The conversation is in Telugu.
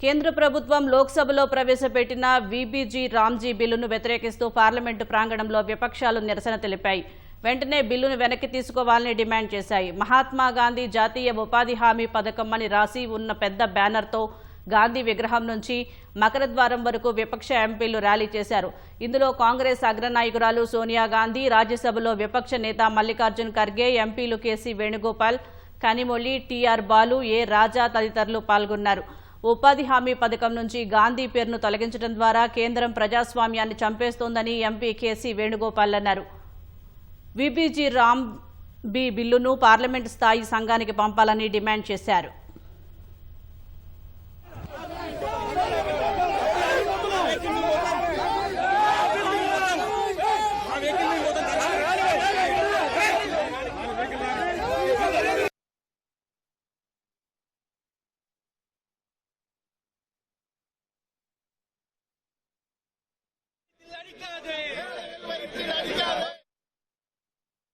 కేంద్ర ప్రభుత్వం లోక్సభలో ప్రవేశపెట్టిన వీబీజీ రామ్జీ బిల్లును వ్యతిరేకిస్తూ పార్లమెంటు ప్రాంగణంలో విపక్షాలు నిరసన తెలిపాయి. వెంటనే బిల్లును వెనక్కి తీసుకోవాలని డిమాండ్ చేశాయి. మహాత్మా గాంధీ జాతీయ ఉపాధి హామీ పథకం అని రాసి ఉన్న పెద్ద బ్యానర్తో గాంధీ విగ్రహం నుంచి మకరద్వారం వరకు విపక్ష ఎంపీలు ర్యాలీ చేశారు. ఇందులో కాంగ్రెస్ అగ్రనాయకురాలు సోనియా గాంధీ, రాజ్యసభలో విపక్ష నేత మల్లికార్జున్ ఖర్గే, ఎంపీలు కేసీ వేణుగోపాల్, కనిమొళి, టీఆర్ బాలు, ఏ రాజా తదితరులు పాల్గొన్నారు. ఉపాధి హామీ పథకం నుంచి గాంధీ పేరును తొలగించడం ద్వారా కేంద్రం ప్రజాస్వామ్యాన్ని చంపేస్తోందని ఎంపీ కేసీ వేణుగోపాల్ అన్నారు. వీబీజీ రామ్జీ బిల్లును పార్లమెంటు స్థాయి సంఘానికి పంపాలని డిమాండ్ చేశారు. लड़का दे